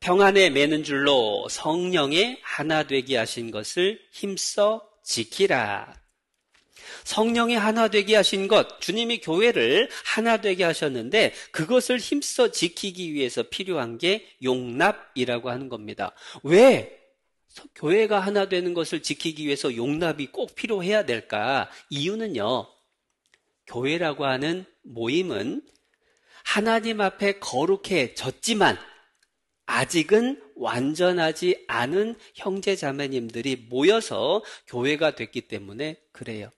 평안에 매는 줄로 성령의 하나 되게 하신 것을 힘써 지키라. 성령의 하나 되게 하신 것, 주님이 교회를 하나 되게 하셨는데 그것을 힘써 지키기 위해서 필요한 게 용납이라고 하는 겁니다. 왜 교회가 하나 되는 것을 지키기 위해서 용납이 꼭 필요해야 될까? 이유는요, 교회라고 하는 모임은 하나님 앞에 거룩해졌지만 아직은 완전하지 않은 형제 자매님들이 모여서 교회가 됐기 때문에 그래요.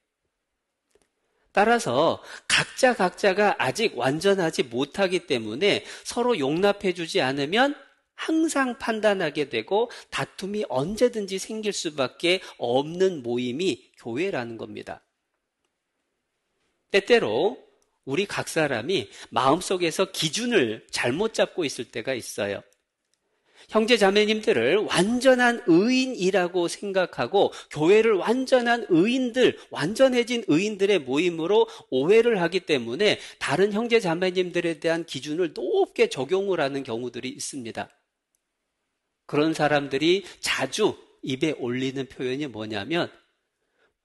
따라서 각자가 아직 완전하지 못하기 때문에 서로 용납해 주지 않으면 항상 판단하게 되고 다툼이 언제든지 생길 수밖에 없는 모임이 교회라는 겁니다. 때때로 우리 각 사람이 마음속에서 기준을 잘못 잡고 있을 때가 있어요. 형제 자매님들을 완전한 의인이라고 생각하고 교회를 완전한 의인들, 완전해진 의인들의 모임으로 오해를 하기 때문에 다른 형제 자매님들에 대한 기준을 높게 적용을 하는 경우들이 있습니다. 그런 사람들이 자주 입에 올리는 표현이 뭐냐면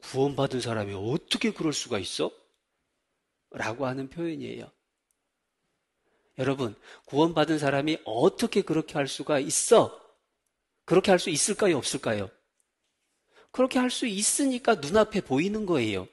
구원받은 사람이 어떻게 그럴 수가 있어? 라고 하는 표현이에요. 여러분, 구원받은 사람이 어떻게 그렇게 할 수가 있어? 그렇게 할 수 있을까요? 없을까요? 그렇게 할 수 있으니까 눈앞에 보이는 거예요.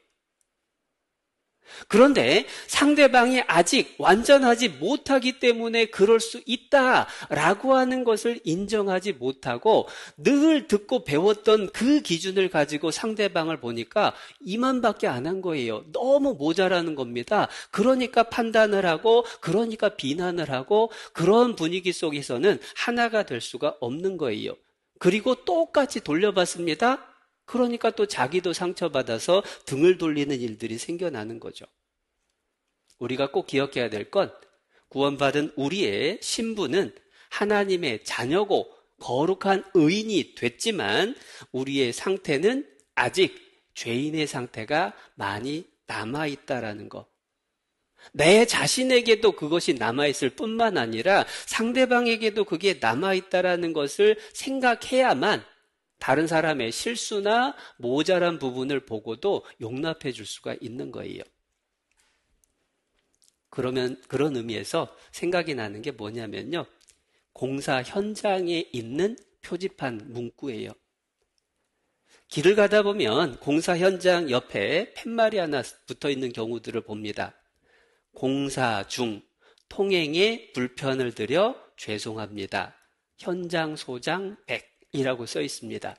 그런데 상대방이 아직 완전하지 못하기 때문에 그럴 수 있다라고 하는 것을 인정하지 못하고 늘 듣고 배웠던 그 기준을 가지고 상대방을 보니까 이만밖에 안 한 거예요. 너무 모자라는 겁니다. 그러니까 판단을 하고 그러니까 비난을 하고 그런 분위기 속에서는 하나가 될 수가 없는 거예요. 그리고 똑같이 돌려봤습니다. 그러니까 또 자기도 상처받아서 등을 돌리는 일들이 생겨나는 거죠. 우리가 꼭 기억해야 될 건 구원받은 우리의 신분은 하나님의 자녀고 거룩한 의인이 됐지만 우리의 상태는 아직 죄인의 상태가 많이 남아있다라는 거. 내 자신에게도 그것이 남아있을 뿐만 아니라 상대방에게도 그게 남아있다라는 것을 생각해야만 다른 사람의 실수나 모자란 부분을 보고도 용납해 줄 수가 있는 거예요. 그런 의미에서 생각이 나는 게 뭐냐면요. 공사 현장에 있는 표지판 문구예요. 길을 가다 보면 공사 현장 옆에 팻말이 하나 붙어 있는 경우들을 봅니다. 공사 중 통행에 불편을 드려 죄송합니다. 현장 소장 100. 이라고 써 있습니다.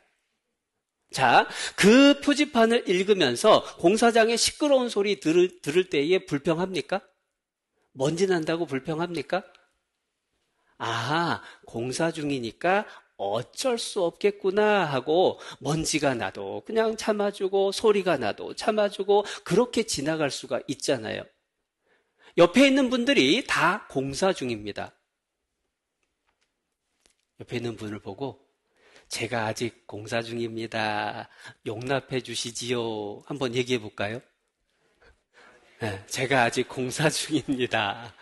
자, 그 표지판을 읽으면서 공사장의 시끄러운 소리 들을 때에 불평합니까? 먼지 난다고 불평합니까? 아, 공사 중이니까 어쩔 수 없겠구나 하고 먼지가 나도 그냥 참아주고 소리가 나도 참아주고 그렇게 지나갈 수가 있잖아요. 옆에 있는 분들이 다 공사 중입니다. 옆에 있는 분을 보고 제가 아직 공사 중입니다. 용납해 주시지요. 한번 얘기해 볼까요? 네, 제가 아직 공사 중입니다.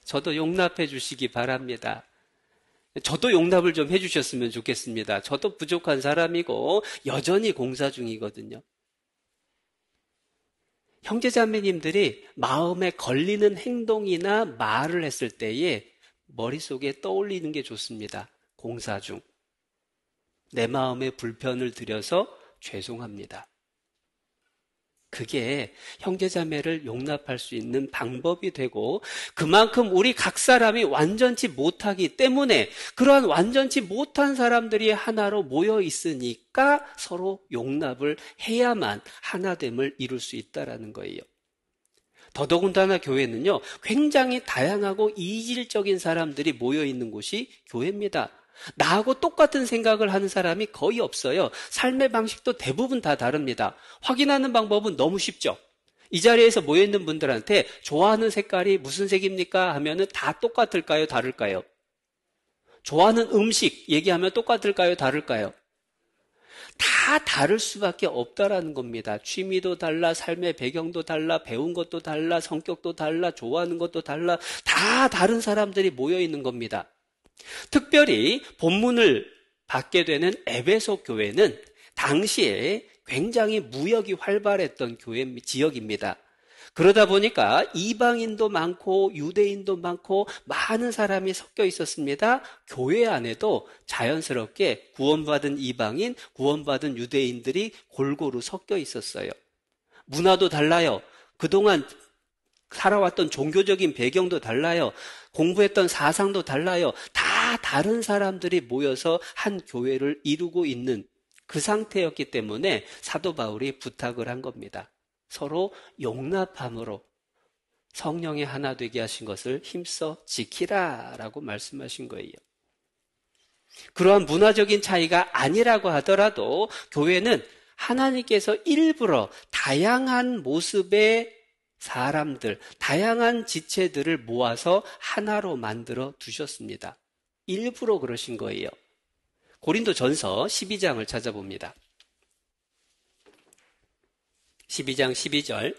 저도 용납해 주시기 바랍니다. 저도 용납을 좀 해주셨으면 좋겠습니다. 저도 부족한 사람이고 여전히 공사 중이거든요. 형제자매님들이 마음에 걸리는 행동이나 말을 했을 때에 머릿속에 떠올리는 게 좋습니다. 공사 중. 내 마음에 불편을 드려서 죄송합니다. 그게 형제자매를 용납할 수 있는 방법이 되고 그만큼 우리 각 사람이 완전치 못하기 때문에 그러한 완전치 못한 사람들이 하나로 모여 있으니까 서로 용납을 해야만 하나됨을 이룰 수 있다는 거예요. 더더군다나 교회는요, 굉장히 다양하고 이질적인 사람들이 모여 있는 곳이 교회입니다. 나하고 똑같은 생각을 하는 사람이 거의 없어요. 삶의 방식도 대부분 다 다릅니다. 확인하는 방법은 너무 쉽죠. 이 자리에서 모여있는 분들한테 좋아하는 색깔이 무슨 색입니까? 하면은 다 똑같을까요? 다를까요? 좋아하는 음식 얘기하면 똑같을까요? 다를까요? 다 다를 수밖에 없다라는 겁니다. 취미도 달라, 삶의 배경도 달라, 배운 것도 달라, 성격도 달라, 좋아하는 것도 달라, 다 다른 사람들이 모여 있는 겁니다. 특별히 본문을 받게 되는 에베소 교회는 당시에 굉장히 무역이 활발했던 교회 지역입니다. 그러다 보니까 이방인도 많고 유대인도 많고 많은 사람이 섞여 있었습니다. 교회 안에도 자연스럽게 구원받은 이방인, 구원받은 유대인들이 골고루 섞여 있었어요. 문화도 달라요. 그동안 살아왔던 종교적인 배경도 달라요. 공부했던 사상도 달라요. 다 다른 사람들이 모여서 한 교회를 이루고 있는 그 상태였기 때문에 사도 바울이 부탁을 한 겁니다. 서로 용납함으로 성령의 하나 되게 하신 것을 힘써 지키라 라고 말씀하신 거예요. 그러한 문화적인 차이가 아니라고 하더라도 교회는 하나님께서 일부러 다양한 모습의 사람들, 다양한 지체들을 모아서 하나로 만들어 두셨습니다. 일부러 그러신 거예요. 고린도전서 12장을 찾아봅니다. 12장 12절.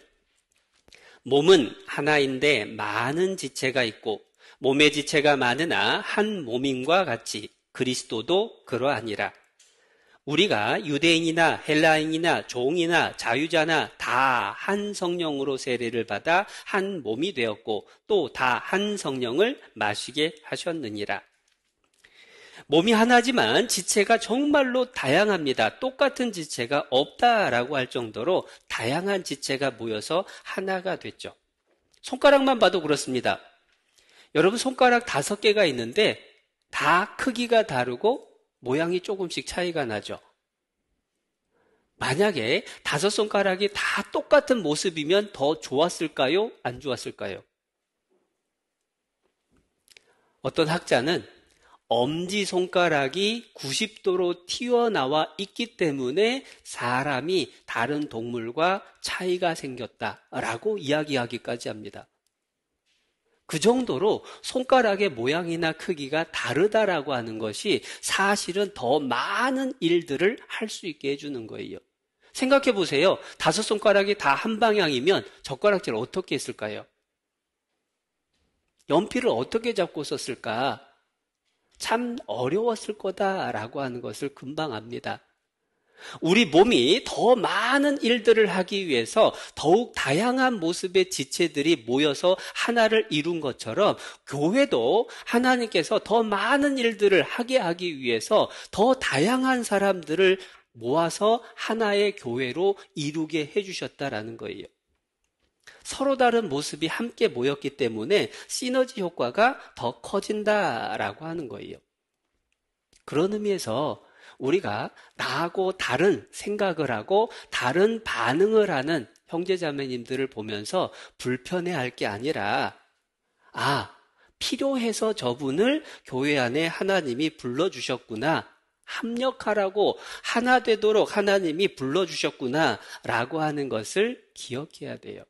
몸은 하나인데 많은 지체가 있고 몸의 지체가 많으나 한 몸임과 같이 그리스도도 그러하니라. 우리가 유대인이나 헬라인이나 종이나 자유자나 다 한 성령으로 세례를 받아 한 몸이 되었고 또 다 한 성령을 마시게 하셨느니라. 몸이 하나지만 지체가 정말로 다양합니다. 똑같은 지체가 없다라고 할 정도로 다양한 지체가 모여서 하나가 됐죠. 손가락만 봐도 그렇습니다. 여러분 손가락 5개가 있는데 다 크기가 다르고 모양이 조금씩 차이가 나죠. 만약에 5손가락이 다 똑같은 모습이면 더 좋았을까요? 안 좋았을까요? 어떤 학자는 엄지손가락이 90도로 튀어나와 있기 때문에 사람이 다른 동물과 차이가 생겼다라고 이야기하기까지 합니다. 그 정도로 손가락의 모양이나 크기가 다르다라고 하는 것이 사실은 더 많은 일들을 할 수 있게 해주는 거예요. 생각해 보세요. 5손가락이 다 한 방향이면 젓가락질 어떻게 했을까요? 연필을 어떻게 잡고 썼을까? 참 어려웠을 거다라고 하는 것을 금방 압니다. 우리 몸이 더 많은 일들을 하기 위해서 더욱 다양한 모습의 지체들이 모여서 하나를 이룬 것처럼 교회도 하나님께서 더 많은 일들을 하게 하기 위해서 더 다양한 사람들을 모아서 하나의 교회로 이루게 해주셨다라는 거예요. 서로 다른 모습이 함께 모였기 때문에 시너지 효과가 더 커진다라고 하는 거예요. 그런 의미에서 우리가 나하고 다른 생각을 하고 다른 반응을 하는 형제자매님들을 보면서 불편해할 게 아니라 필요해서 저분을 교회 안에 하나님이 불러주셨구나, 합력하라고 하나 되도록 하나님이 불러주셨구나 라고 하는 것을 기억해야 돼요.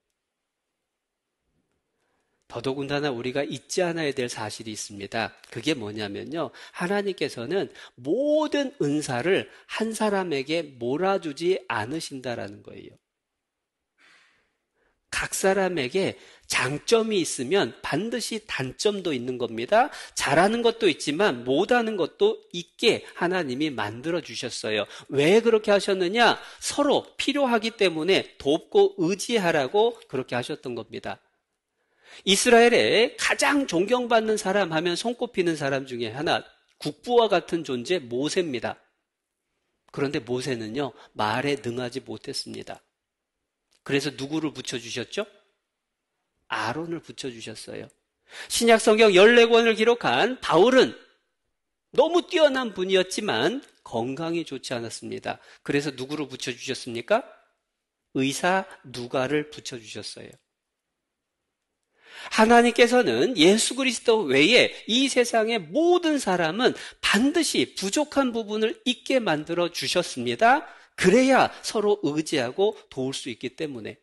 더더군다나 우리가 잊지 않아야 될 사실이 있습니다. 그게 뭐냐면요, 하나님께서는 모든 은사를 한 사람에게 몰아주지 않으신다라는 거예요. 각 사람에게 장점이 있으면 반드시 단점도 있는 겁니다. 잘하는 것도 있지만 못하는 것도 있게 하나님이 만들어 주셨어요. 왜 그렇게 하셨느냐? 서로 필요하기 때문에 돕고 의지하라고 그렇게 하셨던 겁니다. 이스라엘에 가장 존경받는 사람 하면 손꼽히는 사람 중에 하나, 국부와 같은 존재 모세입니다. 그런데 모세는요, 말에 능하지 못했습니다. 그래서 누구를 붙여주셨죠? 아론을 붙여주셨어요. 신약 성경 14권을 기록한 바울은 너무 뛰어난 분이었지만 건강이 좋지 않았습니다. 그래서 누구를 붙여주셨습니까? 의사 누가를 붙여주셨어요. 하나님께서는 예수 그리스도 외에 이 세상의 모든 사람은 반드시 부족한 부분을 있게 만들어 주셨습니다. 그래야 서로 의지하고 도울 수 있기 때문에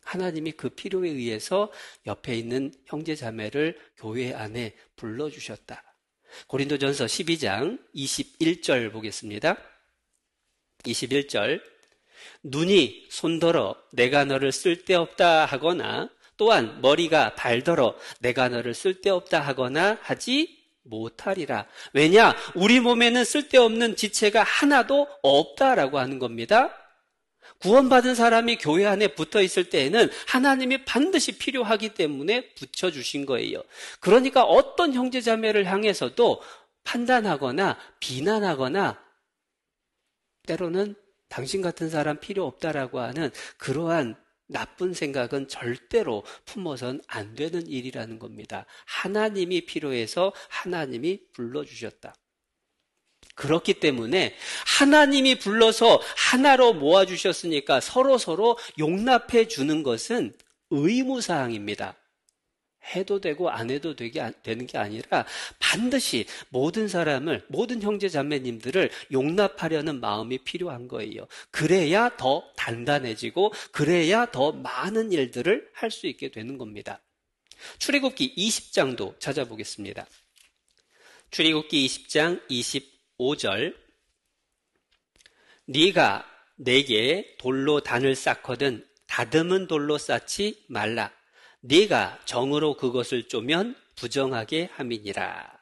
하나님이 그 필요에 의해서 옆에 있는 형제 자매를 교회 안에 불러주셨다. 고린도전서 12장 21절 보겠습니다. 21절. 눈이 손더러 내가 너를 쓸데없다 하거나 또한 머리가 발더러 내가 너를 쓸데없다 하거나 하지 못하리라. 왜냐? 우리 몸에는 쓸데없는 지체가 하나도 없다라고 하는 겁니다. 구원받은 사람이 교회 안에 붙어 있을 때에는 하나님이 반드시 필요하기 때문에 붙여주신 거예요. 그러니까 어떤 형제자매를 향해서도 판단하거나 비난하거나 때로는 당신 같은 사람 필요 없다라고 하는 그러한 나쁜 생각은 절대로 품어선 안 되는 일이라는 겁니다. 하나님이 필요해서 하나님이 불러주셨다. 그렇기 때문에 하나님이 불러서 하나로 모아주셨으니까 서로 용납해 주는 것은 의무사항입니다. 해도 되고 안 해도 되는 게 아니라 반드시 모든 사람을, 모든 형제 자매님들을 용납하려는 마음이 필요한 거예요. 그래야 더 단단해지고 그래야 더 많은 일들을 할 수 있게 되는 겁니다. 출애굽기 20장도 찾아보겠습니다. 출애굽기 20장 25절 네가 내게 돌로 단을 쌓거든 다듬은 돌로 쌓지 말라. 네가 정으로 그것을 쪼면 부정하게 함이니라.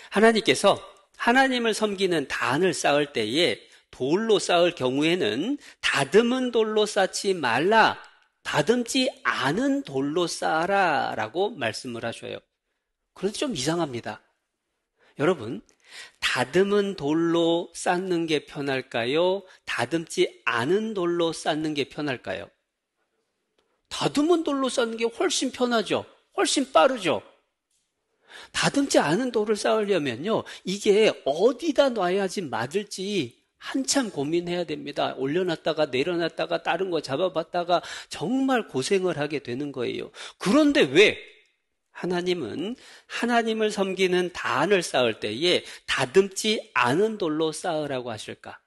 하나님께서 하나님을 섬기는 단을 쌓을 때에 돌로 쌓을 경우에는 다듬은 돌로 쌓지 말라, 다듬지 않은 돌로 쌓아라 라고 말씀을 하셔요. 그런데 좀 이상합니다. 여러분, 다듬은 돌로 쌓는 게 편할까요? 다듬지 않은 돌로 쌓는 게 편할까요? 다듬은 돌로 쌓는 게 훨씬 편하죠. 훨씬 빠르죠. 다듬지 않은 돌을 쌓으려면요, 이게 어디다 놔야지 맞을지 한참 고민해야 됩니다. 올려놨다가 내려놨다가 다른 거 잡아봤다가 정말 고생을 하게 되는 거예요. 그런데 왜 하나님은 하나님을 섬기는 단을 쌓을 때에 다듬지 않은 돌로 쌓으라고 하실까?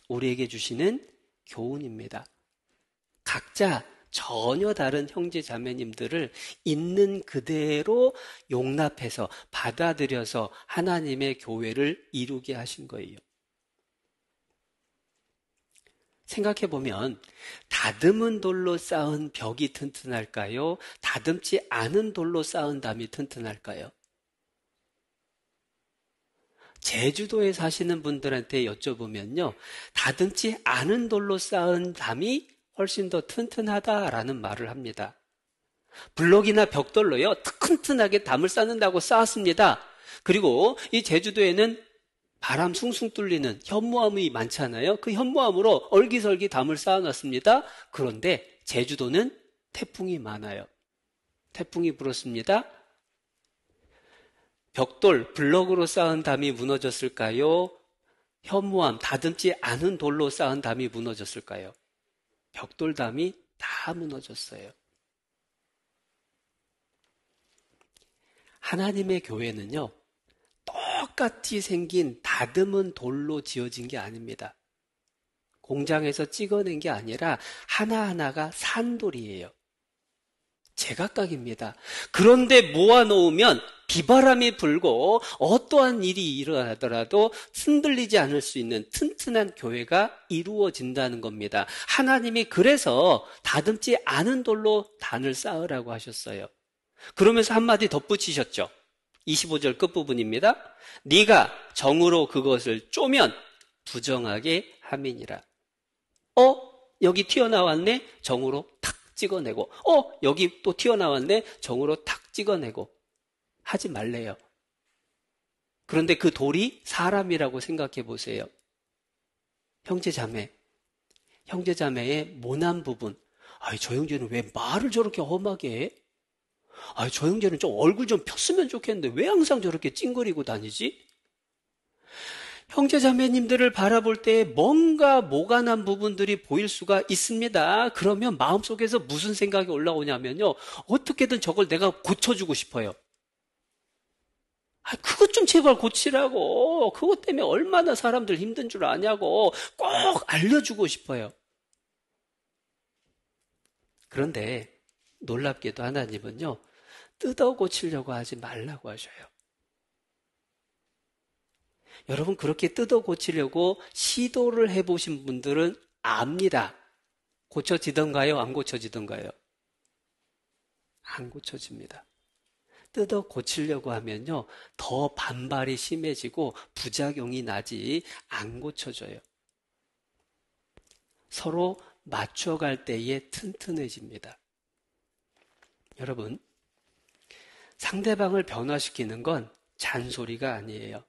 우리에게 주시는 교훈입니다. 각자 전혀 다른 형제 자매님들을 있는 그대로 용납해서 받아들여서 하나님의 교회를 이루게 하신 거예요. 생각해보면 다듬은 돌로 쌓은 벽이 튼튼할까요? 다듬지 않은 돌로 쌓은 담이 튼튼할까요? 제주도에 사시는 분들한테 여쭤보면요, 다듬지 않은 돌로 쌓은 담이 훨씬 더 튼튼하다라는 말을 합니다. 블록이나 벽돌로요, 튼튼하게 담을 쌓는다고 쌓았습니다. 그리고 이 제주도에는 바람 숭숭 뚫리는 현무암이 많잖아요. 그 현무암으로 얼기설기 담을 쌓아놨습니다. 그런데 제주도는 태풍이 많아요. 태풍이 불었습니다. 벽돌, 블럭으로 쌓은 담이 무너졌을까요? 현무암, 다듬지 않은 돌로 쌓은 담이 무너졌을까요? 벽돌담이 다 무너졌어요. 하나님의 교회는요, 똑같이 생긴 다듬은 돌로 지어진 게 아닙니다. 공장에서 찍어낸 게 아니라 하나하나가 산돌이에요. 제각각입니다. 그런데 모아놓으면 비바람이 불고 어떠한 일이 일어나더라도 흔들리지 않을 수 있는 튼튼한 교회가 이루어진다는 겁니다. 하나님이 그래서 다듬지 않은 돌로 단을 쌓으라고 하셨어요. 그러면서 한마디 덧붙이셨죠. 25절 끝부분입니다. 네가 정으로 그것을 쪼면 부정하게 함이니라. 여기 튀어나왔네? 정으로 탁 찍어내고, 여기 또 튀어나왔네? 정으로 탁 찍어내고 하지 말래요. 그런데 그 돌이 사람이라고 생각해 보세요. 형제자매의 모난 부분. 저 형제는 왜 말을 저렇게 험하게 해? 저 형제는 좀 얼굴 좀 폈으면 좋겠는데 왜 항상 저렇게 찡그리고 다니지? 형제자매님들을 바라볼 때 뭔가 모가난 부분들이 보일 수가 있습니다. 그러면 마음속에서 무슨 생각이 올라오냐면요, 어떻게든 저걸 내가 고쳐주고 싶어요. 그것 좀 제발 고치라고. 그것 때문에 얼마나 사람들 힘든 줄 아냐고 꼭 알려주고 싶어요. 그런데 놀랍게도 하나님은요, 뜯어 고치려고 하지 말라고 하셔요. 여러분, 그렇게 뜯어 고치려고 시도를 해보신 분들은 압니다. 고쳐지던가요? 안 고쳐지던가요? 안 고쳐집니다. 뜯어 고치려고 하면요, 더 반발이 심해지고 부작용이 나지 안 고쳐져요. 서로 맞춰갈 때에 튼튼해집니다. 여러분, 상대방을 변화시키는 건 잔소리가 아니에요.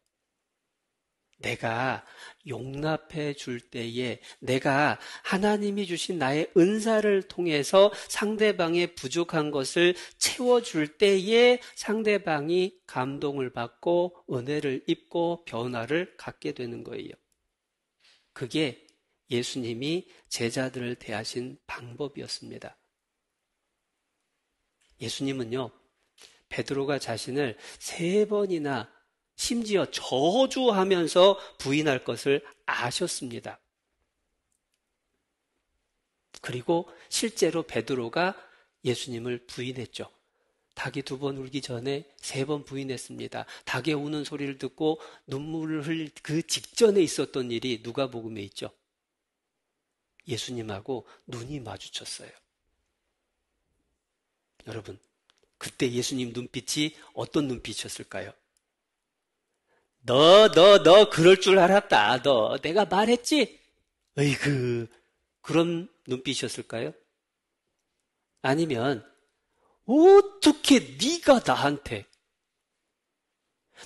내가 용납해 줄 때에, 내가 하나님이 주신 나의 은사를 통해서 상대방의 부족한 것을 채워줄 때에 상대방이 감동을 받고 은혜를 입고 변화를 갖게 되는 거예요. 그게 예수님이 제자들을 대하신 방법이었습니다. 예수님은요, 베드로가 자신을 3번이나 심지어 저주하면서 부인할 것을 아셨습니다. 그리고 실제로 베드로가 예수님을 부인했죠. 닭이 2번 울기 전에 3번 부인했습니다. 닭의 우는 소리를 듣고 눈물을 흘릴 그 직전에 있었던 일이 누가복음에 있죠. 예수님하고 눈이 마주쳤어요. 여러분, 그때 예수님 눈빛이 어떤 눈빛이었을까요? 너 그럴 줄 알았다. 내가 말했지? 으이그, 그런 눈빛이었을까요? 아니면 어떻게 네가 나한테,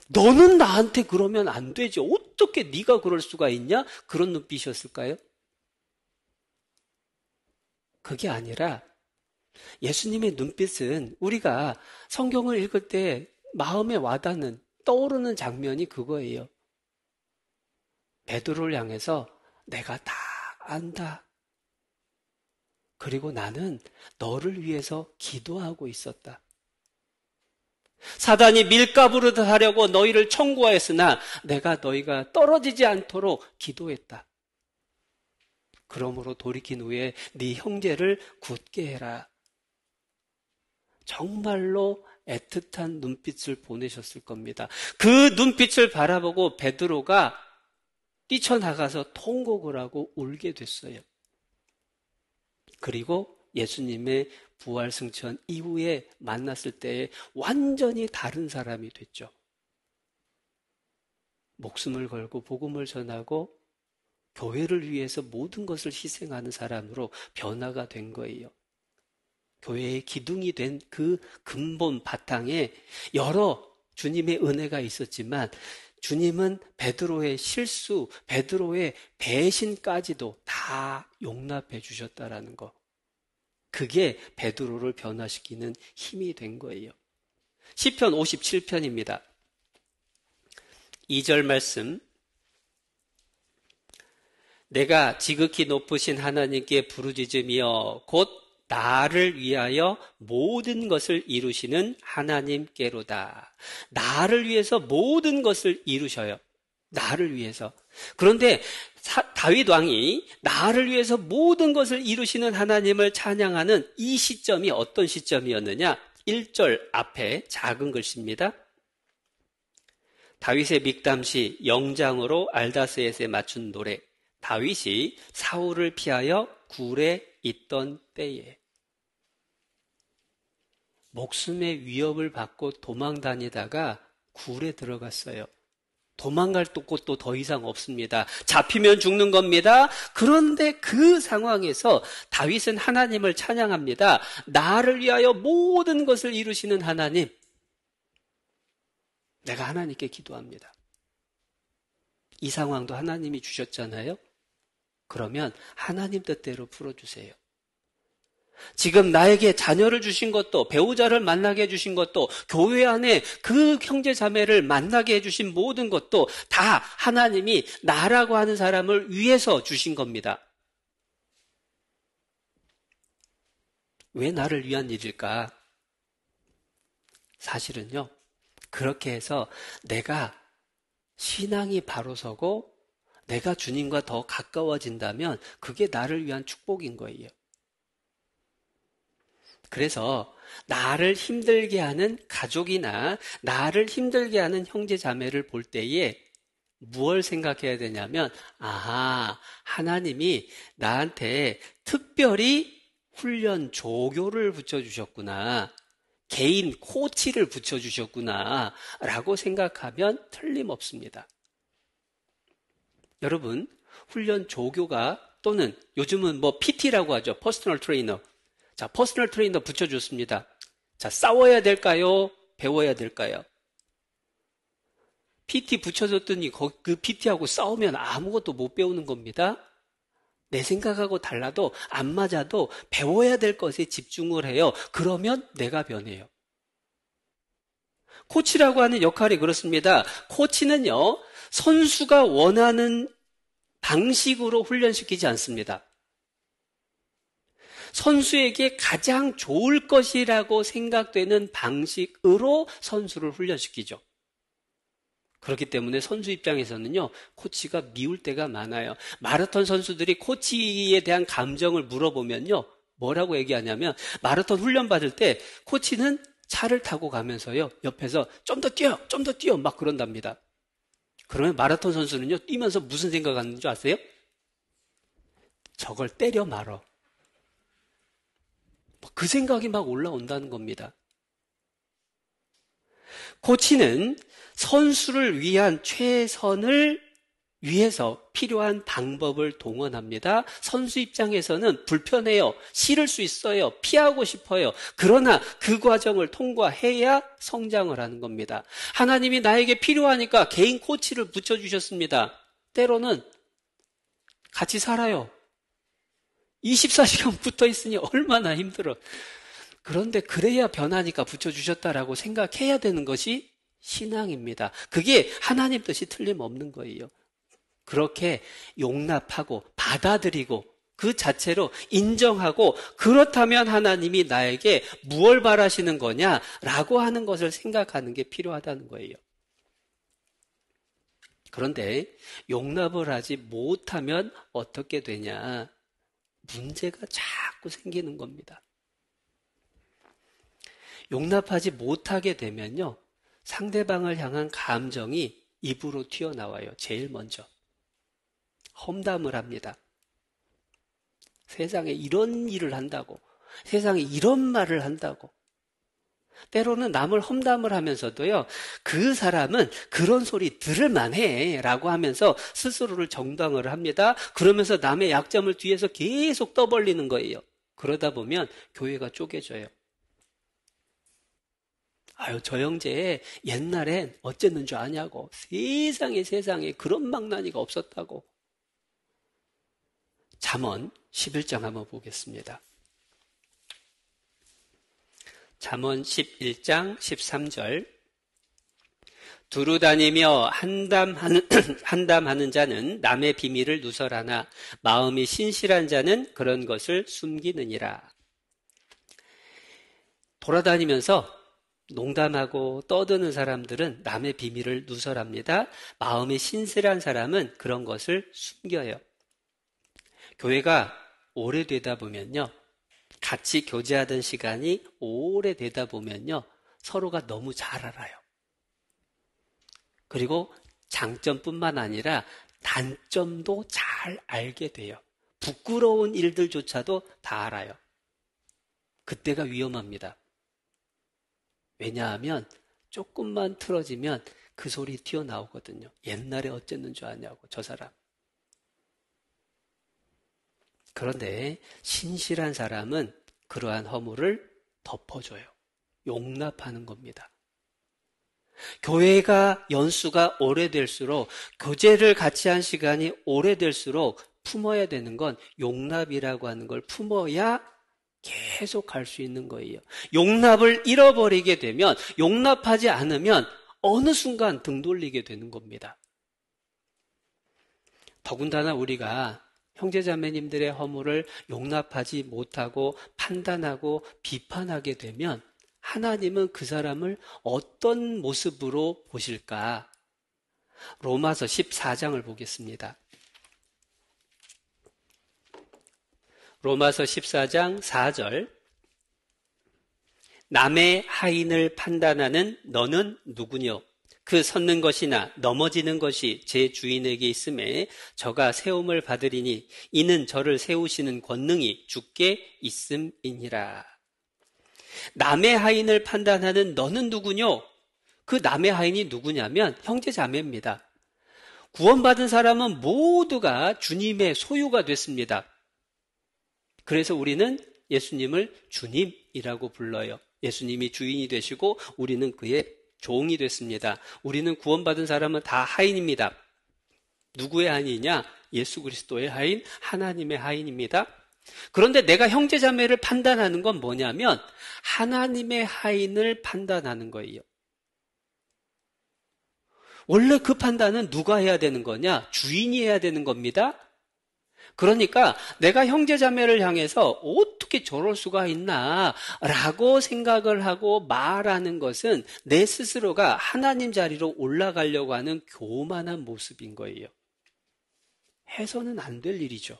너는 나한테 그러면 안 되지. 어떻게 네가 그럴 수가 있냐? 그런 눈빛이었을까요? 그게 아니라 예수님의 눈빛은 우리가 성경을 읽을 때 마음에 와닿는, 떠오르는 장면이 그거예요. 베드로를 향해서 내가 다 안다. 그리고 나는 너를 위해서 기도하고 있었다. 사단이 밀가부르듯 하려고 너희를 청구하였으나 내가 너희가 떨어지지 않도록 기도했다. 그러므로 돌이킨 후에 네 형제를 굳게 해라. 정말로 애틋한 눈빛을 보내셨을 겁니다. 그 눈빛을 바라보고 베드로가 뛰쳐나가서 통곡을 하고 울게 됐어요. 그리고 예수님의 부활 승천 이후에 만났을 때에 완전히 다른 사람이 됐죠. 목숨을 걸고 복음을 전하고 교회를 위해서 모든 것을 희생하는 사람으로 변화가 된 거예요. 교회의 기둥이 된 그 근본 바탕에 여러 주님의 은혜가 있었지만 주님은 베드로의 실수, 베드로의 배신까지도 다 용납해 주셨다라는 거. 그게 베드로를 변화시키는 힘이 된 거예요. 시편 57편입니다. 2절 말씀. 내가 지극히 높으신 하나님께 부르짖으며 곧 나를 위하여 모든 것을 이루시는 하나님께로다. 나를 위해서 모든 것을 이루셔요. 나를 위해서. 그런데 다윗 왕이 나를 위해서 모든 것을 이루시는 하나님을 찬양하는 이 시점이 어떤 시점이었느냐? 1절 앞에 작은 글씨입니다. 다윗의 믹담시 영장으로 알다스엣에 맞춘 노래. 다윗이 사울을 피하여 굴에 있던 때에 목숨의 위협을 받고 도망 다니다가 굴에 들어갔어요. 도망갈 곳도 더 이상 없습니다. 잡히면 죽는 겁니다. 그런데 그 상황에서 다윗은 하나님을 찬양합니다. 나를 위하여 모든 것을 이루시는 하나님. 내가 하나님께 기도합니다. 이 상황도 하나님이 주셨잖아요. 그러면 하나님 뜻대로 풀어주세요. 지금 나에게 자녀를 주신 것도, 배우자를 만나게 해주신 것도, 교회 안에 그 형제 자매를 만나게 해주신 모든 것도 다 하나님이 나라고 하는 사람을 위해서 주신 겁니다. 왜 나를 위한 일일까? 사실은요, 그렇게 해서 내가 신앙이 바로 서고 내가 주님과 더 가까워진다면 그게 나를 위한 축복인 거예요. 그래서 나를 힘들게 하는 가족이나 나를 힘들게 하는 형제 자매를 볼 때에 무엇을 생각해야 되냐면, 아하, 하나님이 나한테 특별히 훈련 조교를 붙여주셨구나. 개인 코치를 붙여주셨구나. 라고 생각하면 틀림없습니다. 여러분, 훈련 조교가 또는 요즘은 뭐 PT라고 하죠. 퍼스널 트레이너. 자, 퍼스널 트레이너 붙여줬습니다. 자, 싸워야 될까요? 배워야 될까요? PT 붙여줬더니 그 PT하고 싸우면 아무것도 못 배우는 겁니다. 내 생각하고 달라도 안 맞아도 배워야 될 것에 집중을 해요. 그러면 내가 변해요. 코치라고 하는 역할이 그렇습니다. 코치는요, 선수가 원하는 방식으로 훈련시키지 않습니다. 선수에게 가장 좋을 것이라고 생각되는 방식으로 선수를 훈련시키죠. 그렇기 때문에 선수 입장에서는요, 코치가 미울 때가 많아요. 마라톤 선수들이 코치에 대한 감정을 물어보면요, 뭐라고 얘기하냐면, 마라톤 훈련 받을 때 코치는 차를 타고 가면서요, 옆에서 좀 더 뛰어, 막 그런답니다. 그러면 마라톤 선수는요, 뛰면서 무슨 생각하는 줄 아세요? 저걸 때려 말어. 그 생각이 막 올라온다는 겁니다. 코치는 선수를 위한 최선을 위해서 필요한 방법을 동원합니다. 선수 입장에서는 불편해요. 싫을 수 있어요. 피하고 싶어요. 그러나 그 과정을 통과해야 성장을 하는 겁니다. 하나님이 나에게 필요하니까 개인 코치를 붙여주셨습니다. 때로는 같이 살아요. 24시간 붙어 있으니 얼마나 힘들어. 그런데 그래야 변하니까 붙여주셨다라고 생각해야 되는 것이 신앙입니다. 그게 하나님 뜻이 틀림없는 거예요. 그렇게 용납하고 받아들이고 그 자체로 인정하고 그렇다면 하나님이 나에게 무엇을 바라시는 거냐라고 하는 것을 생각하는 게 필요하다는 거예요. 그런데 용납을 하지 못하면 어떻게 되냐? 문제가 자꾸 생기는 겁니다. 용납하지 못하게 되면요, 상대방을 향한 감정이 입으로 튀어나와요. 제일 먼저 험담을 합니다. 세상에 이런 일을 한다고, 세상에 이런 말을 한다고. 때로는 남을 험담을 하면서도요, 그 사람은 그런 소리 들을 만해 라고 하면서 스스로를 정당을 합니다. 그러면서 남의 약점을 뒤에서 계속 떠벌리는 거예요. 그러다 보면 교회가 쪼개져요. 아유, 저 형제 옛날엔 어쨌는 줄 아냐고. 세상에 그런 망나니가 없었다고. 잠언 11장 한번 보겠습니다. 잠언 11장 13절. 두루 다니며 한담하는 자는 남의 비밀을 누설하나 마음이 신실한 자는 그런 것을 숨기느니라. 돌아다니면서 농담하고 떠드는 사람들은 남의 비밀을 누설합니다. 마음이 신실한 사람은 그런 것을 숨겨요. 교회가 오래되다 보면요, 같이 교제하던 시간이 오래되다 보면요, 서로가 너무 잘 알아요. 그리고 장점뿐만 아니라 단점도 잘 알게 돼요. 부끄러운 일들조차도 다 알아요. 그때가 위험합니다. 왜냐하면 조금만 틀어지면 그 소리 튀어나오거든요. 옛날에 어쨌는 줄 아냐고, 저 사람. 그런데 신실한 사람은 그러한 허물을 덮어줘요. 용납하는 겁니다. 교회가 연수가 오래될수록, 교제를 같이 한 시간이 오래될수록 품어야 되는 건 용납이라고 하는 걸 품어야 계속 갈 수 있는 거예요. 용납을 잃어버리게 되면, 용납하지 않으면 어느 순간 등 돌리게 되는 겁니다. 더군다나 우리가 형제자매님들의 허물을 용납하지 못하고 판단하고 비판하게 되면 하나님은 그 사람을 어떤 모습으로 보실까? 로마서 14장을 보겠습니다. 로마서 14장 4절. 남의 하인을 판단하는 너는 누구뇨? 그 섰는 것이나 넘어지는 것이 제 주인에게 있음에 저가 세움을 받으리니 이는 저를 세우시는 권능이 주께 있음이니라. 남의 하인을 판단하는 너는 누구뇨? 그 남의 하인이 누구냐면 형제자매입니다. 구원받은 사람은 모두가 주님의 소유가 됐습니다. 그래서 우리는 예수님을 주님이라고 불러요. 예수님이 주인이 되시고 우리는 그의 종이 됐습니다. 우리는 구원받은 사람은 다 하인입니다. 누구의 하인이냐? 예수 그리스도의 하인, 하나님의 하인입니다. 그런데 내가 형제자매를 판단하는 건 뭐냐면 하나님의 하인을 판단하는 거예요. 원래 그 판단은 누가 해야 되는 거냐? 주인이 해야 되는 겁니다. 그러니까 내가 형제자매를 향해서 어떻게 저럴 수가 있나 라고 생각을 하고 말하는 것은 내 스스로가 하나님 자리로 올라가려고 하는 교만한 모습인 거예요. 해서는 안 될 일이죠.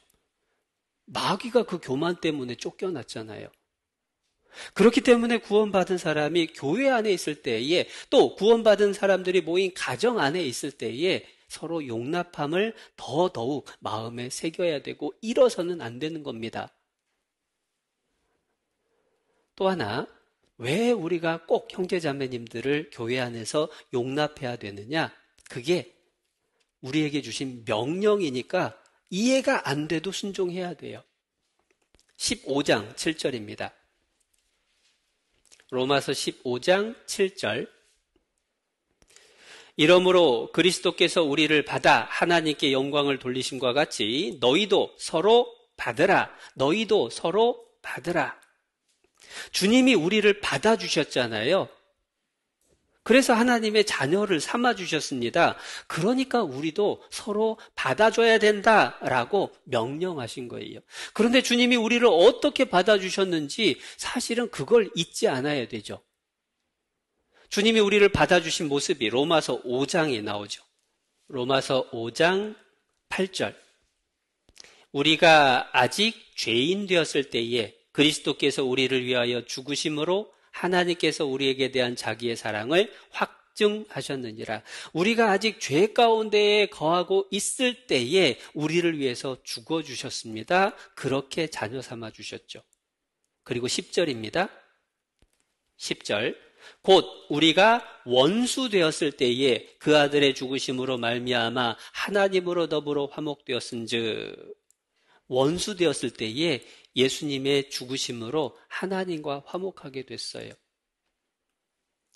마귀가 그 교만 때문에 쫓겨났잖아요. 그렇기 때문에 구원받은 사람이 교회 안에 있을 때에 또 구원받은 사람들이 모인 가정 안에 있을 때에 서로 용납함을 더더욱 마음에 새겨야 되고 잃어서는 안 되는 겁니다. 또 하나, 왜 우리가 꼭 형제자매님들을 교회 안에서 용납해야 되느냐? 그게 우리에게 주신 명령이니까 이해가 안 돼도 순종해야 돼요. 15장 7절입니다. 로마서 15장 7절. 이러므로 그리스도께서 우리를 받아 하나님께 영광을 돌리심과 같이 너희도 서로 받으라. 너희도 서로 받으라. 주님이 우리를 받아주셨잖아요. 그래서 하나님의 자녀를 삼아주셨습니다. 그러니까 우리도 서로 받아줘야 된다라고 명령하신 거예요. 그런데 주님이 우리를 어떻게 받아주셨는지 사실은 그걸 잊지 않아야 되죠. 주님이 우리를 받아주신 모습이 로마서 5장에 나오죠. 로마서 5장 8절. 우리가 아직 죄인 되었을 때에 그리스도께서 우리를 위하여 죽으심으로 하나님께서 우리에게 대한 자기의 사랑을 확증하셨느니라. 우리가 아직 죄 가운데에 거하고 있을 때에 우리를 위해서 죽어주셨습니다. 그렇게 자녀 삼아 주셨죠. 그리고 10절입니다. 10절. 곧 우리가 원수 되었을 때에 그 아들의 죽으심으로 말미암아 하나님으로 더불어 화목되었은즉, 원수 되었을 때에 예수님의 죽으심으로 하나님과 화목하게 됐어요.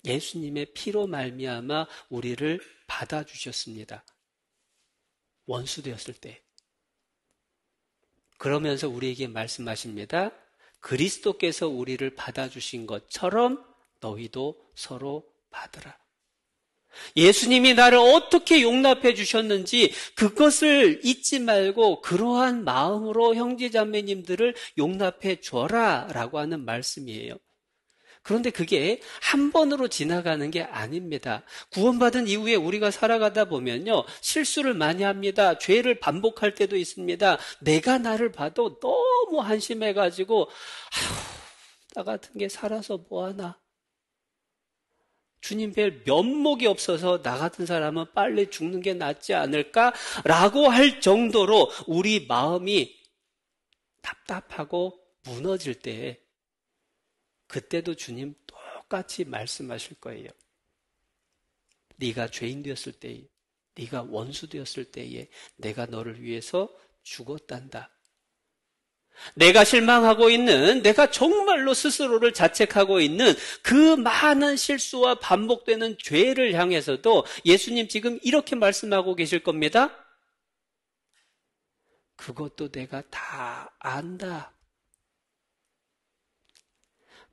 예수님의 피로 말미암아 우리를 받아주셨습니다. 원수 되었을 때. 그러면서 우리에게 말씀하십니다. 그리스도께서 우리를 받아주신 것처럼 너희도 서로 받으라. 예수님이 나를 어떻게 용납해 주셨는지 그것을 잊지 말고 그러한 마음으로 형제자매님들을 용납해 줘라 라고 하는 말씀이에요. 그런데 그게 한 번으로 지나가는 게 아닙니다. 구원받은 이후에 우리가 살아가다 보면요, 실수를 많이 합니다. 죄를 반복할 때도 있습니다. 내가 나를 봐도 너무 한심해가지고 나 같은 게 살아서 뭐하나, 주님 뵐 면목이 없어서 나 같은 사람은 빨리 죽는 게 낫지 않을까라고 할 정도로 우리 마음이 답답하고 무너질 때, 그때도 주님 똑같이 말씀하실 거예요. 네가 죄인 되었을 때에, 네가 원수 되었을 때에 내가 너를 위해서 죽었단다. 내가 실망하고 있는, 내가 정말로 스스로를 자책하고 있는 그 많은 실수와 반복되는 죄를 향해서도 예수님 지금 이렇게 말씀하고 계실 겁니다. 그것도 내가 다 안다.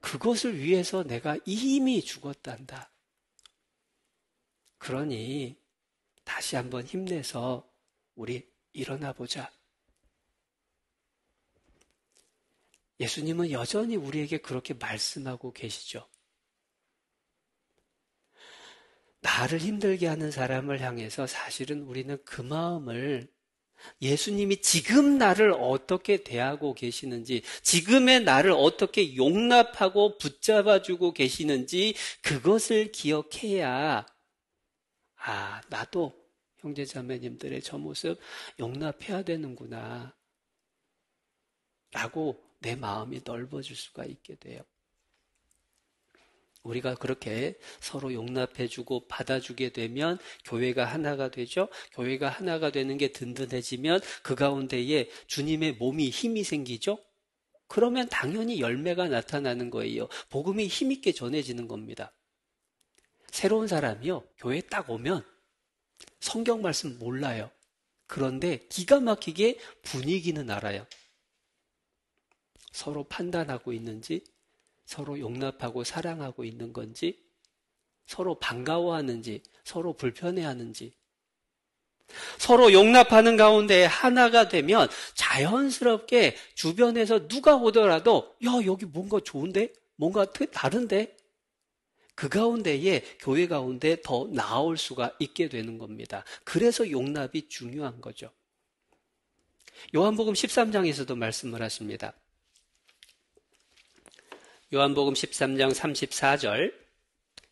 그것을 위해서 내가 이미 죽었단다. 그러니 다시 한번 힘내서 우리 일어나 보자. 예수님은 여전히 우리에게 그렇게 말씀하고 계시죠. 나를 힘들게 하는 사람을 향해서 사실은 우리는 그 마음을, 예수님이 지금 나를 어떻게 대하고 계시는지, 지금의 나를 어떻게 용납하고 붙잡아주고 계시는지 그것을 기억해야 아, 나도 형제자매님들의 저 모습 용납해야 되는구나 라고 내 마음이 넓어질 수가 있게 돼요. 우리가 그렇게 서로 용납해주고 받아주게 되면 교회가 하나가 되죠. 교회가 하나가 되는 게 든든해지면 그 가운데에 주님의 몸이 힘이 생기죠. 그러면 당연히 열매가 나타나는 거예요. 복음이 힘있게 전해지는 겁니다. 새로운 사람이요, 교회에 딱 오면 성경 말씀 몰라요. 그런데 기가 막히게 분위기는 알아요. 서로 판단하고 있는지, 서로 용납하고 사랑하고 있는 건지, 서로 반가워하는지, 서로 불편해하는지. 서로 용납하는 가운데 하나가 되면 자연스럽게 주변에서 누가 오더라도 야, 여기 뭔가 좋은데? 뭔가 다른데? 그 가운데에 교회 가운데 더 나올 수가 있게 되는 겁니다. 그래서 용납이 중요한 거죠. 요한복음 13장에서도 말씀을 하십니다. 요한복음 13장 34절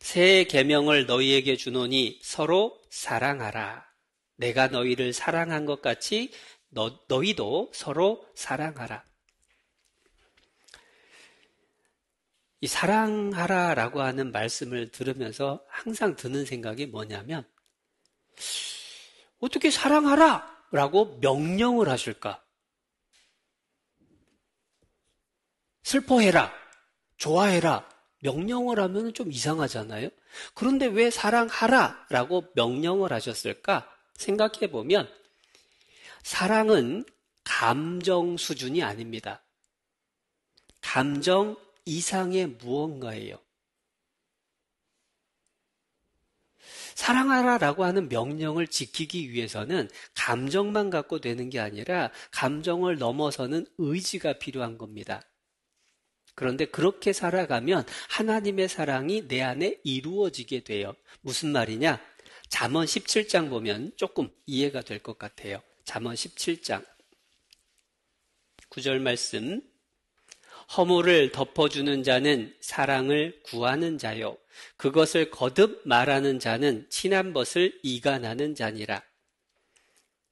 새 계명을 너희에게 주노니 서로 사랑하라. 내가 너희를 사랑한 것 같이 너희도 서로 사랑하라. 이 사랑하라라고 하는 말씀을 들으면서 항상 드는 생각이 뭐냐면 어떻게 사랑하라라고 명령을 하실까? 슬퍼해라, 좋아해라, 명령을 하면 좀 이상하잖아요. 그런데 왜 사랑하라라고 명령을 하셨을까? 생각해 보면 사랑은 감정 수준이 아닙니다. 감정 이상의 무언가예요. 사랑하라라고 하는 명령을 지키기 위해서는 감정만 갖고 되는 게 아니라 감정을 넘어서는 의지가 필요한 겁니다. 그런데 그렇게 살아가면 하나님의 사랑이 내 안에 이루어지게 돼요. 무슨 말이냐? 잠언 17장 보면 조금 이해가 될 것 같아요. 잠언 17장 9절 말씀. 허물을 덮어주는 자는 사랑을 구하는 자요. 그것을 거듭 말하는 자는 친한 것을 이간하는 자니라.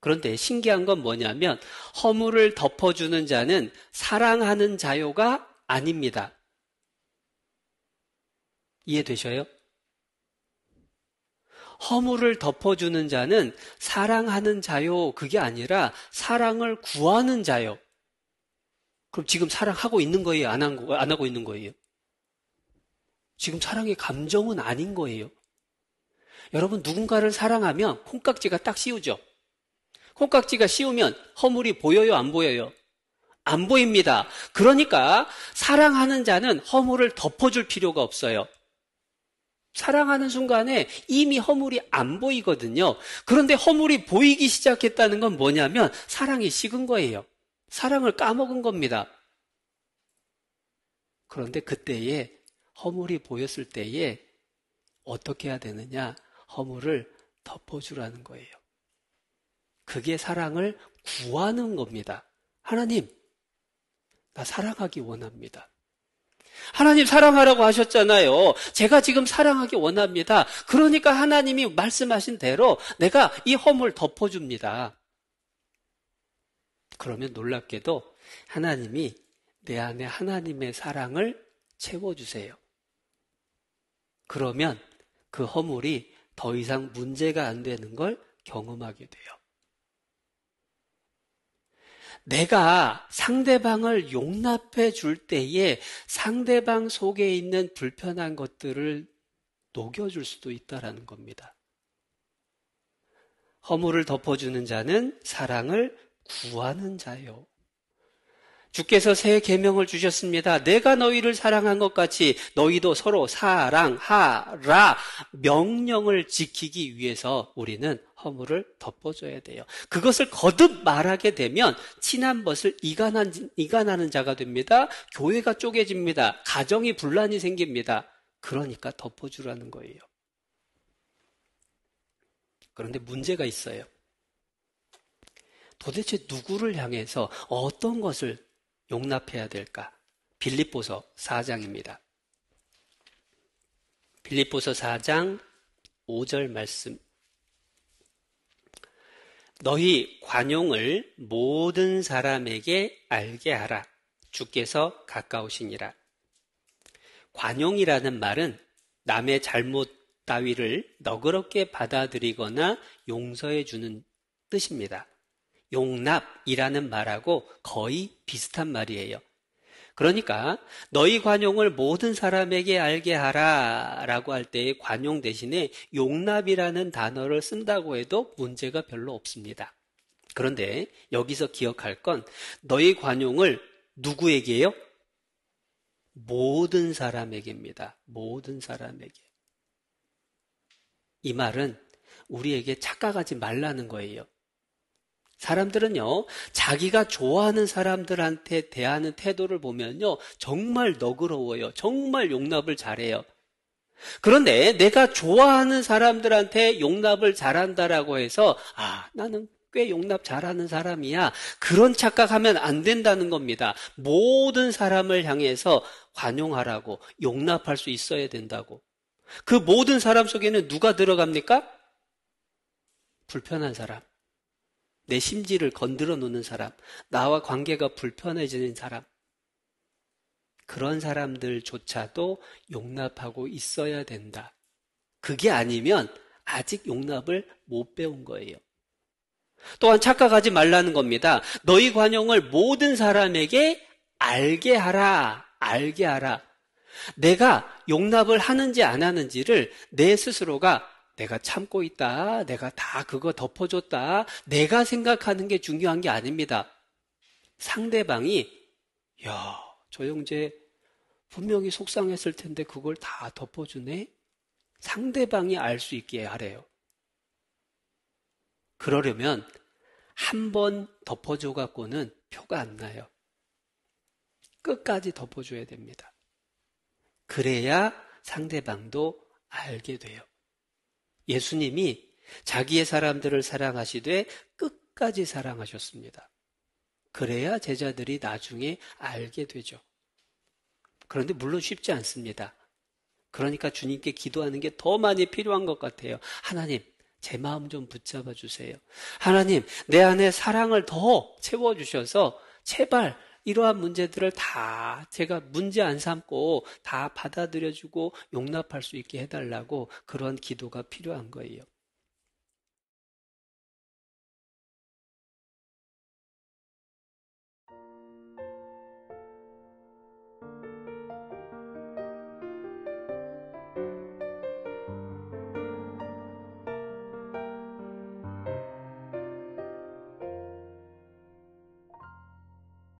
그런데 신기한 건 뭐냐면 허물을 덮어주는 자는 사랑하는 자요가 아닙니다. 이해되셔요? 허물을 덮어주는 자는 사랑하는 자요, 그게 아니라 사랑을 구하는 자요. 그럼 지금 사랑하고 있는 거예요? 안 하고 있는 거예요? 지금 사랑의 감정은 아닌 거예요. 여러분, 누군가를 사랑하면 콩깍지가 딱 씌우죠? 콩깍지가 씌우면 허물이 보여요? 안 보여요? 안 보입니다. 그러니까 사랑하는 자는 허물을 덮어줄 필요가 없어요. 사랑하는 순간에 이미 허물이 안 보이거든요. 그런데 허물이 보이기 시작했다는 건 뭐냐면 사랑이 식은 거예요. 사랑을 까먹은 겁니다. 그런데 그때에 허물이 보였을 때에 어떻게 해야 되느냐? 허물을 덮어주라는 거예요. 그게 사랑을 구하는 겁니다. 하나님, 나 사랑하기 원합니다. 하나님 사랑하라고 하셨잖아요. 제가 지금 사랑하기 원합니다. 그러니까 하나님이 말씀하신 대로 내가 이 허물 덮어줍니다. 그러면 놀랍게도 하나님이 내 안에 하나님의 사랑을 채워주세요. 그러면 그 허물이 더 이상 문제가 안 되는 걸 경험하게 돼요. 내가 상대방을 용납해 줄 때에 상대방 속에 있는 불편한 것들을 녹여줄 수도 있다는 겁니다. 허물을 덮어주는 자는 사랑을 구하는 자요. 주께서 새 계명을 주셨습니다. 내가 너희를 사랑한 것 같이 너희도 서로 사랑하라. 명령을 지키기 위해서 우리는 허물을 덮어줘야 돼요. 그것을 거듭 말하게 되면 친한 것을 이간하는 자가 됩니다. 교회가 쪼개집니다. 가정이 분란이 생깁니다. 그러니까 덮어주라는 거예요. 그런데 문제가 있어요. 도대체 누구를 향해서 어떤 것을 용납해야 될까? 빌립보서 4장입니다. 빌립보서 4장 5절 말씀 너희 관용을 모든 사람에게 알게 하라. 주께서 가까우시니라. 관용이라는 말은 남의 잘못 따위를 너그럽게 받아들이거나 용서해 주는 뜻입니다. 용납이라는 말하고 거의 비슷한 말이에요. 그러니까 너희 관용을 모든 사람에게 알게 하라 라고 할 때의 관용 대신에 용납이라는 단어를 쓴다고 해도 문제가 별로 없습니다. 그런데 여기서 기억할 건 너희 관용을 누구에게요? 모든 사람에게입니다. 모든 사람에게. 이 말은 우리에게 착각하지 말라는 거예요. 사람들은요, 자기가 좋아하는 사람들한테 대하는 태도를 보면요, 정말 너그러워요. 정말 용납을 잘해요. 그런데 내가 좋아하는 사람들한테 용납을 잘한다라고 해서, 나는 꽤 용납 잘하는 사람이야. 그런 착각하면 안 된다는 겁니다. 모든 사람을 향해서 관용하라고, 용납할 수 있어야 된다고. 그 모든 사람 속에는 누가 들어갑니까? 불편한 사람. 내 심지를 건드려 놓는 사람, 나와 관계가 불편해지는 사람, 그런 사람들조차도 용납하고 있어야 된다. 그게 아니면 아직 용납을 못 배운 거예요. 또한 착각하지 말라는 겁니다. 너희 관용을 모든 사람에게 알게 하라, 알게 하라. 내가 용납을 하는지 안 하는지를 내 스스로가 내가 참고 있다. 내가 다 그거 덮어줬다. 내가 생각하는 게 중요한 게 아닙니다. 상대방이 저 형제 분명히 속상했을 텐데 그걸 다 덮어주네. 상대방이 알 수 있게 하래요. 그러려면 한 번 덮어줘 갖고는 표가 안 나요. 끝까지 덮어줘야 됩니다. 그래야 상대방도 알게 돼요. 예수님이 자기의 사람들을 사랑하시되 끝까지 사랑하셨습니다. 그래야 제자들이 나중에 알게 되죠. 그런데 물론 쉽지 않습니다. 그러니까 주님께 기도하는 게 더 많이 필요한 것 같아요. 하나님, 제 마음 좀 붙잡아 주세요. 하나님, 내 안에 사랑을 더 채워주셔서 제발 이러한 문제들을 다 제가 문제 안 삼고 다 받아들여주고 용납할 수 있게 해달라고 그런 기도가 필요한 거예요.